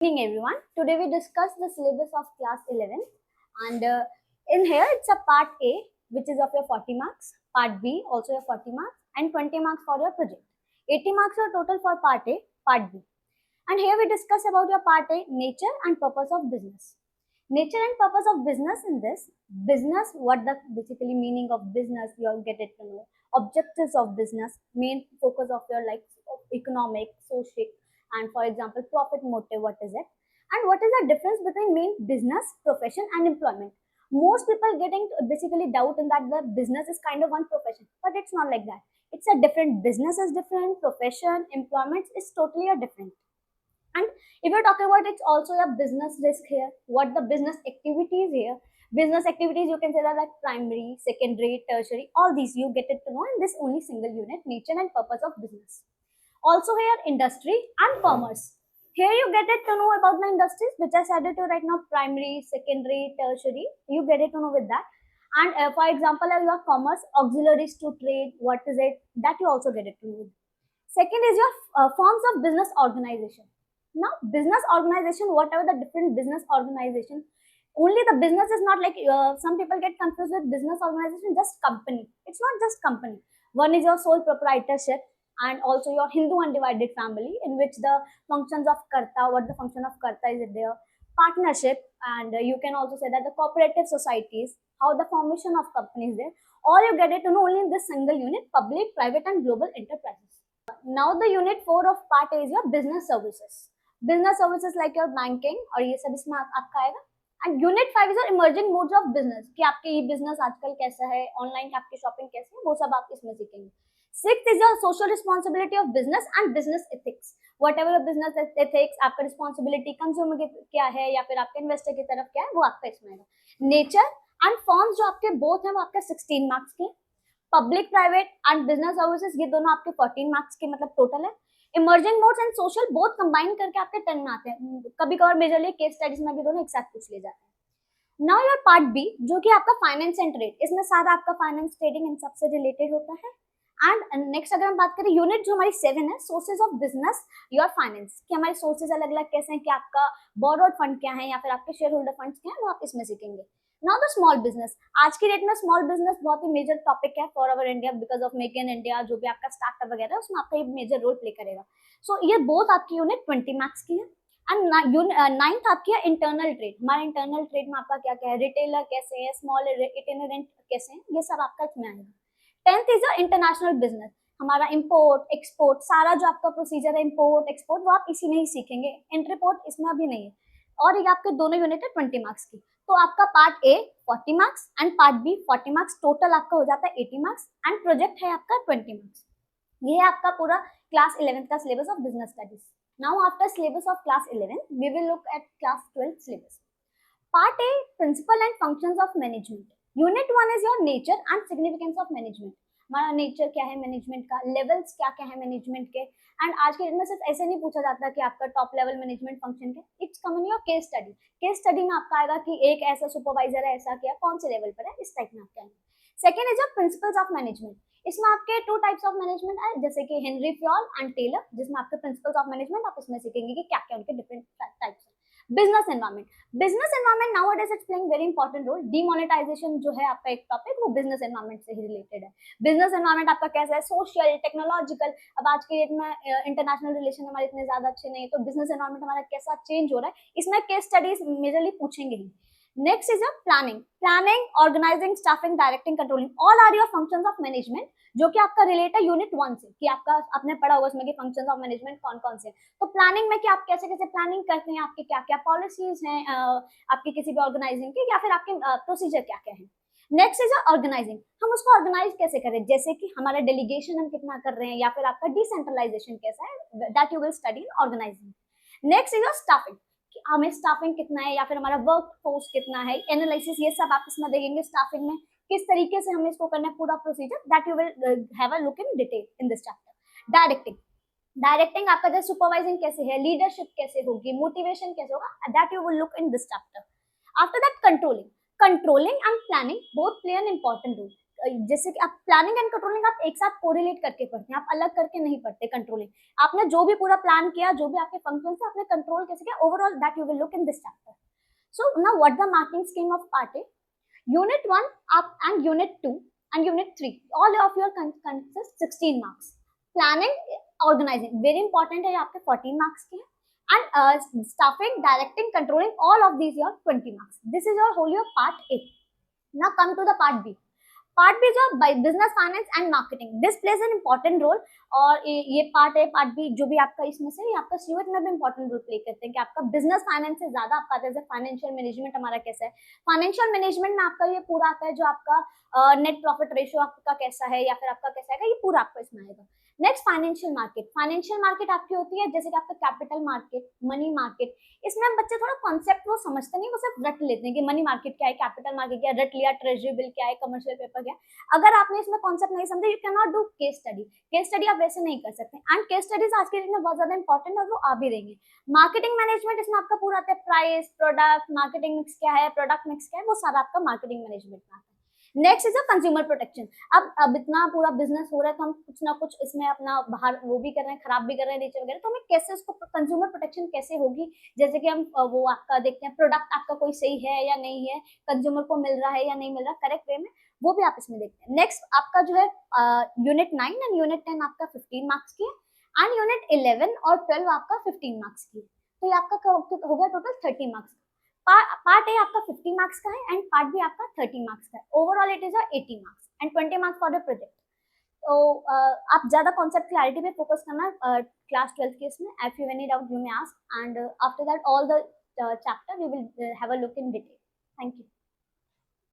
Evening everyone. Today we discuss the syllabus of class 11 and in here it's a part A which is of your 40 marks, part B also your 40 marks and 20 marks for your project. 80 marks are total for part A, part B. And here we discuss about your part A, nature and purpose of business. Nature and purpose of business in this, business, what the basically meaning of business, you'll get it to know. Objectives of business, main focus of your like economic, social, and for example profit motive, what is it, and what is the difference between main business, profession and employment. Most people getting basically doubt in that the business is kind of one profession, but it's not like that. It's a different, business is different, profession, employment is totally a different. And if you're talking about, it's also a business risk here, what the business activities here. Business activities, you can say that like primary, secondary, tertiary, all these you get it to know in this only single unit, nature and purpose of business. Also here industry and commerce. Here you get it to know about the industries which I said it to right now, primary, secondary, tertiary. You get it to know with that. And for example, your commerce, auxiliaries to trade, what is it? That you also get it to know. Second is your forms of business organization. Now, business organization, whatever the different business organization, only the business is not like some people get confused with business organization, just company. It's not just company. One is your sole proprietorship and also your Hindu undivided family, in which the functions of Karta, what the function of Karta is it there, partnership, and you can also say that the cooperative societies, how the formation of companies there. All you get it to know only in this single unit, public, private, and global enterprises. Now the unit 4 of part A is your business services. Business services like your banking और ये सब इसमें आपका आएगा. And unit 5 is your emerging modes of business कि आपके ई business आजकल कैसा है, ऑनलाइन आपकी शॉपिंग कैसी है, वो सब आप इसमें सीखेंगे. Sixth is your social responsibility of business and business ethics. Whatever your business ethics, आपका responsibility consumer की क्या है या फिर आपके investor की तरफ क्या है, वो आपका इसमें आएगा. Nature and forms जो आपके both हैं वो आपके 16 marks के. Public, private and business services ये दोनों आपके 14 मार्क्स के मतलब टोटल है. Emerging modes and social both combine करके आपके 10 में आते हैं. कभी कभार मेजरली केस स्टडीज में भी दोनों एक साथ पूछ ले जाते हैं. नाउ योर पार्ट बी जो कि आपका फाइनेंस एंड ट्रेड, इसमें सारा आपका फाइनेंस ट्रेडिंग इन सबसे रिलेटेड होता है. एंड नेक्स्ट अगर हम बात करें यूनिट जो हमारी 7 है, sources of business your finance, कि हमारे सोर्सेज अलग अलग कैसे हैं, कि आपका बोरोड फंड क्या है या फिर आपके शेयर होल्डर फंड्स क्या है, वो आप इसमें सीखेंगे. नाउ द स्मॉल बिजनेस, आज की डेट में स्मॉल बिजनेस बहुत ही मेजर टॉपिक है for our India, because of make in India, जो भी आपका स्टार्टअप वगैरह है उसमें आपका ये मेजर रोल प्ले करेगा. सो ये बोथ आपकी यूनिट 20 मार्क्स की है. एंड नाइन्थ आपकी है इंटरनल ट्रेड. हमारे इंटरनल ट्रेड में आपका क्या क्या है, रिटेलर कैसे है, स्मॉल इटिनरेंट कैसे है, ये सब आपका इसमें आएगा. 10th इज इंटरनेशनल बिजनेस, हमारा इंपोर्ट एक्सपोर्ट, सारा जो आपका प्रोसीजर है इंपोर्ट एक्सपोर्ट वो आप इसी में ही सीखेंगे. इंटरपोर्ट इसमें अभी नहीं है. और ये आपके दोनों यूनिट है 20 मार्क्स की. तो आपका part A 40 marks and part B 40 marks, total आपका हो जाता है 80 मार्क्स एंड प्रोजेक्ट है आपका 20 मार्क्स. ये है आपका पूरा क्लास 11 का syllabus of business studies. Now after syllabus of class 11 we will look at class 12 syllabus. Part A principle and functions of management. Unit 1 is your nature and significance of management. हमारा nature क्या है management का, levels क्या क्या है management के. And आज के दिन में सिर्फ ऐसे नहीं पूछा जाता कि आपका टॉप लेवल मैनेजमेंट फंक्शन क्या, it's come in your case study. Case study में आपका आएगा कि एक ऐसा सुपरवाइजर है, ऐसा किया, कौन से लेवल पर है, इस टाइप में आपका आएगा. Second is your principles of management. इसमें आपके 2 टाइप्स ऑफ मैनेजमेंट है, जैसे कि हेनरी फ्योल एंड टेलर, जिसमें आपके प्रिंसिपल्स ऑफ मैनेजमेंट आप इसमें सीखेंगे कि क्या क्या उनके डिफरेंट टाइप्स है. Business environment. Business environment nowadays it's playing very important role. Demonetisation जो है आपका एक टॉपिक, वो बिजनेस एनवायरमेंट से ही रिलेटेड है. बिजनेस एनवायरमेंट आपका कैसा है, सोशल, टेक्नोलॉजिकल. अब आज के डेट में इंटरनेशनल रिलेशन हमारे इतने ज्यादा अच्छे नहीं, तो बिजनेस एनवायरमेंट हमारा कैसा चेंज हो रहा है, इसमें केस स्टडीज मेजरली पूछेंगे ही. Next is planning. Planning, organising, staffing, directing, controlling, all are your functions of management, जो कि आपका रिलेट है यूनिट 1 से, कि आपका आपने पढ़ा होगा उसमें कि फंक्शंस ऑफ मैनेजमेंट कौन कौन से हैं. तो प्लानिंग में कि आप कैसे कैसे प्लानिंग करते हैं, आपके क्या क्या पॉलिसीज हैं आपकी किसी भी ऑर्गेनाइजिंग की, या फिर आपके प्रोसीजर क्या क्या है. Next is organising. हम उसको ऑर्गेनाइज कैसे करें, जैसे कि हमारा डेलीगेशन हम कितना कर रहे हैं, या फिर आपका डिसेंट्रलाइजेशन कैसा है, that you will study in organising. Next is staffing, कि हमें स्टाफिंग कितना है या फिर हमारा वर्क फोर्स कितना है, एनालिसिस, ये सब आप इसमें देखेंगे. स्टाफिंग में किस तरीके से हमें इसको करना है, पूरा procedure, that you will have a look in detail in this chapter. Directing. Directing आपका जैसे सुपरवाइजिंग कैसे है, लीडरशिप कैसे होगी, मोटिवेशन कैसे होगा, that you will look in this chapter. After that controlling. Controlling and planning both play an important role. जैसे कि आप प्लानिंग एंड कंट्रोलिंग आप एक साथ कोरिलेट करके पढ़ते हैं, आप अलग करके नहीं पढ़ते कंट्रोलिंग। आपने जो भी पूरा प्लान किया, जो भी आपके फंक्शन है, आपने कंट्रोल कैसे किया, overall that you will look in this chapter. So now what the marking scheme of part A, unit 1 आप and unit 2 and unit 3 all of your consist 16 marks, planning organizing very important है, आपके 14 marks के हैं, and staffing directing controlling all of these your 20 marks. This is your whole your part A. Now come to the part B. Part B जो business finance and marketing, this plays an important role. और ये part है, part B जो भी आपका इसमें से ये आपका सीयूएट में भी इंपॉर्टेंट रोल प्ले करते हैं कि आपका बिजनेस फाइनेंस से ज्यादा आपका आता है फाइनेंशियल मैनेजमेंट हमारा कैसा है। फाइनेंशियल मैनेजमेंट में आपका ये पूरा आता है जो आपका नेट प्रॉफिट रेशियो आपका कैसा है या फिर आपका कैसा है, ये पूरा आपका इसमें आएगा। Next financial market, financial market आपकी होती है जैसे कि आपका कैपिटल मार्केट, मनी मार्केट। इसमें हम बच्चे थोड़ा कॉन्सेप्ट वो समझते नहीं, वो सिर्फ रट लेते हैं कि मनी मार्केट क्या है, कैपिटल मार्केट क्या है, रट लिया, ट्रेजरी बिल क्या है, कमर्शियल पेपर क्या है। अगर आपने इसमें कॉन्सेप्ट नहीं समझे, you can not do case study. Case study आप वैसे नहीं कर सकते, एंड केस स्टडीज आज के डेट में बहुत ज्यादा इंपॉर्टेंट है, वो आ भी रहेंगे। मार्केटिंग मैनेजमेंट इसमें आपका पूरा आता है, प्राइस, प्रोडक्ट, मार्केटिंग मिक्स क्या है, प्रोडक्ट मिक्स क्या है, वो सारा आपका मार्केटिंग मैनेजमेंट में आता है। Next is a consumer protection. अब इतना पूरा बिजनेस हो रहा है तो हम कुछ ना कुछ इसमें अपना बाहर वो भी कर रहे हैं, खराब भी कर रहे हैं नेचर वगैरह, तो हमें कैसे उसको कंज्यूमर प्रोटेक्शन कैसे होगी, जैसे कि हम वो आपका देखते हैं प्रोडक्ट आपका कोई सही है या नहीं है, कंज्यूमर को मिल रहा है या नहीं मिल रहा करेक्ट वे में, वो भी आप इसमें देखते हैं। नेक्स्ट आपका जो है यूनिट 9 एंड यूनिट 10 आपका 15 मार्क्स की है, एंड यूनिट 11 और 12 आपका 15 मार्क्स की, तो ये आपका हो गया टोटल 30 मार्क्स। पार्ट ए आपका 50 मार्क्स का है एंड पार्ट बी आपका 30 मार्क्स का है। Overall it is 80 marks and 20 marks for the project. तो आप ज्यादा कॉन्सेप्ट क्लैरिटी पे फोकस करना क्लास 12 के इसमें। If you any doubt you may ask, and after that all the chapter we will have a look in detail. Thank you.